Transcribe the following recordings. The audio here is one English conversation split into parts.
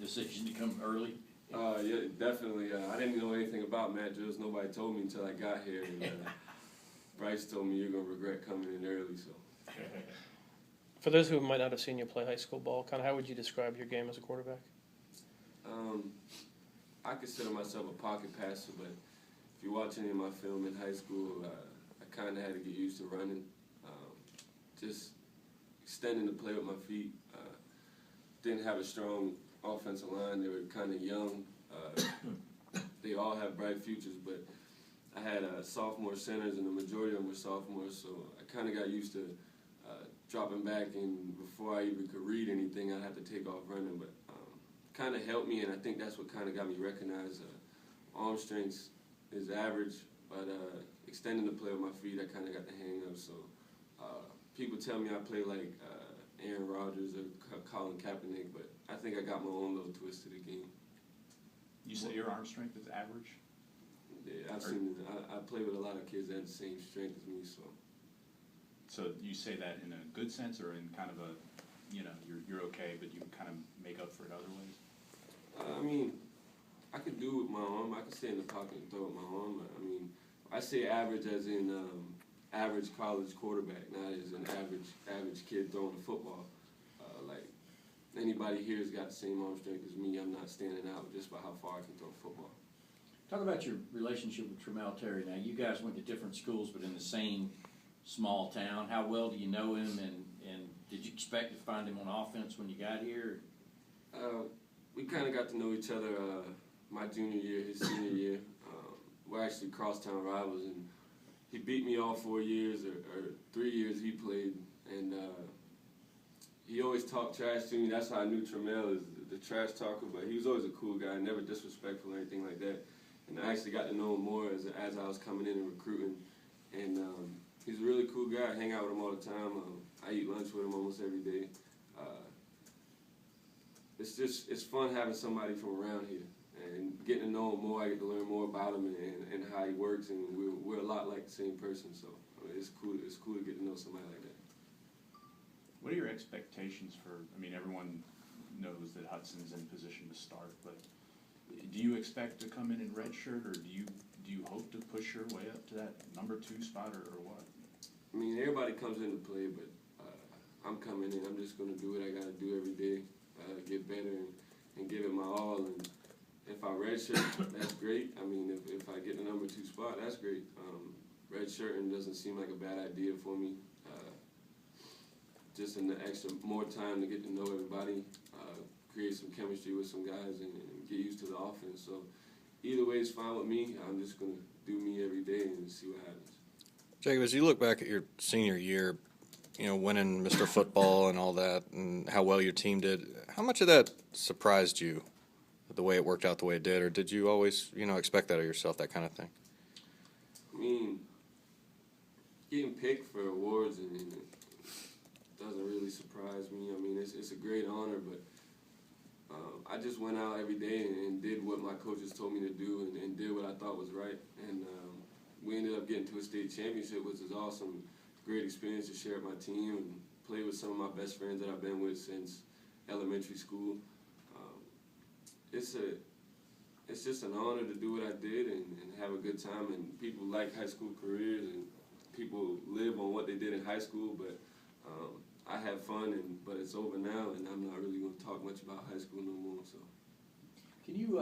decision to come early? Yeah, definitely. I didn't know anything about Matt drills. Nobody told me until I got here. And, Bryce told me you're going to regret coming in early. So. For those who might not have seen you play high school ball, kind of how would you describe your game as a quarterback? I consider myself a pocket passer, but if you watch any of my film in high school, I kind of had to get used to running. Just extending the play with my feet. Didn't have a strong offensive line. They were kind of young. They all have bright futures, but I had sophomore centers, and the majority of them were sophomores, so I kind of got used to dropping back, and before I even could read anything, I had to take off running, but kind of helped me, and I think that's what kind of got me recognized. Arm strength is average, but extending the play with my feet, I kind of got the hang of, so people tell me I play like Aaron Rodgers or Colin Kaepernick, but I think I got my own little twist to the game. You say your arm strength is average? Yeah, I've seen it. I play with a lot of kids that have the same strength as me, so. So you say that in a good sense, or in kind of a, you're okay, but you can kind of make up for it other ways? I mean, I could do it with my arm. I could stay in the pocket and throw with my arm. I mean, I say average as in average college quarterback, not as an average kid throwing the football. Like anybody here has got the same arm strength as me. I'm not standing out just by how far I can throw the football. Talk about your relationship with Tramel Terry. Now, you guys went to different schools, but in the same small town. How well do you know him, and did you expect to find him on offense when you got here? We kind of got to know each other my junior year, his senior year. We're actually crosstown rivals, and he beat me all 4 years, or 3 years he played, and he always talked trash to me. That's how I knew Tramel is the trash talker, but he was always a cool guy, never disrespectful or anything like that. And I actually got to know him more as I was coming in and recruiting, and he's a really cool guy. I hang out with him all the time. I eat lunch with him almost every day. It's fun having somebody from around here and getting to know him more. I get to learn more about him and how he works, and we're a lot like the same person. So it's cool. It's cool to get to know somebody like that. What are your expectations for? I mean, everyone knows that Hudson's in position to start, but do you expect to come in redshirt, or do you hope to push your way up to that number 2 spot, or what? I mean, everybody comes into play, but I'm coming in. I'm just going to do what I got to do every day, get better and give it my all. And if I redshirt, that's great. I mean, if I get the number 2 spot, that's great. Redshirting doesn't seem like a bad idea for me. Just an extra more time to get to know everybody, create some chemistry with some guys, and get used to the offense. So either way is fine with me. I'm just going to do me every day and see what happens. Jacob, as you look back at your senior year, winning Mr. Football and all that, and how well your team did, how much of that surprised you, the way it worked out the way it did, or did you always, expect that of yourself, that kind of thing? I mean, getting picked for awards and doesn't really surprise me. I mean, it's a great honor, but I just went out every day and did what my coaches told me to do and did what I thought was right. And we ended up getting to a state championship, which is awesome. Great experience to share with my team and play with some of my best friends that I've been with since elementary school. It's just an honor to do what I did and have a good time. And people like high school careers, and people live on what they did in high school, but I have fun, but it's over now, and I'm not really going to talk much about high school no more. So, can you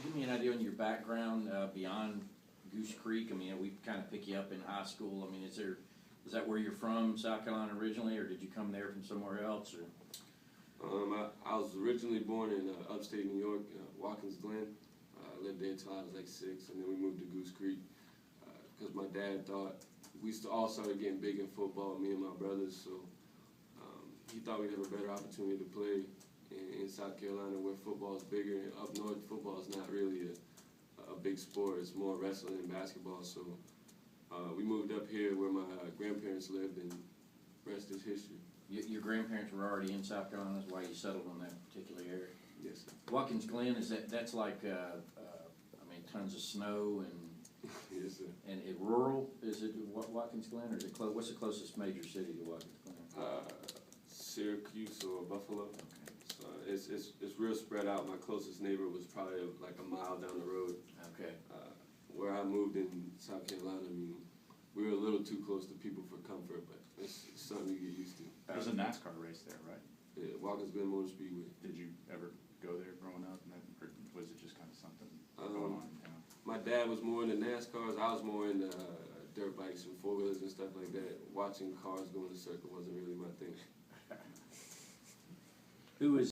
give me an idea on your background beyond Goose Creek? I mean, we kind of pick you up in high school. I mean, is that where you're from, South Carolina originally, or did you come there from somewhere else? Or I was originally born in upstate New York, Watkins Glen. I lived there until I was like 6, and then we moved to Goose Creek because my dad thought we all started getting big in football, me and my brothers, so he thought we'd have a better opportunity to play in South Carolina where football is bigger. And up north, football is not really a big sport. It's more wrestling and basketball, so we moved up here where my grandparents lived, and rest is history. Your grandparents were already in South Carolina. That's why you settled in that particular area. Yes, sir. Watkins Glen, that's like tons of snow and yes, sir. And rural, is it Watkins Glen, or is it what's the closest major city to Watkins Glen? Syracuse or Buffalo. Okay. So it's real spread out. My closest neighbor was probably like a mile down the road. Okay. Where I moved in South Carolina, I mean, we were a little too close to people for comfort, but it's something you get used to. There's a NASCAR race there, right? Yeah, Watkins Glen Motor Speedway. Did you ever go there growing up, or was it just kind of something going on in town? My dad was more into NASCARs. I was more into dirt bikes and four-wheelers and stuff like that. Watching cars go in a circle wasn't really my thing. Who is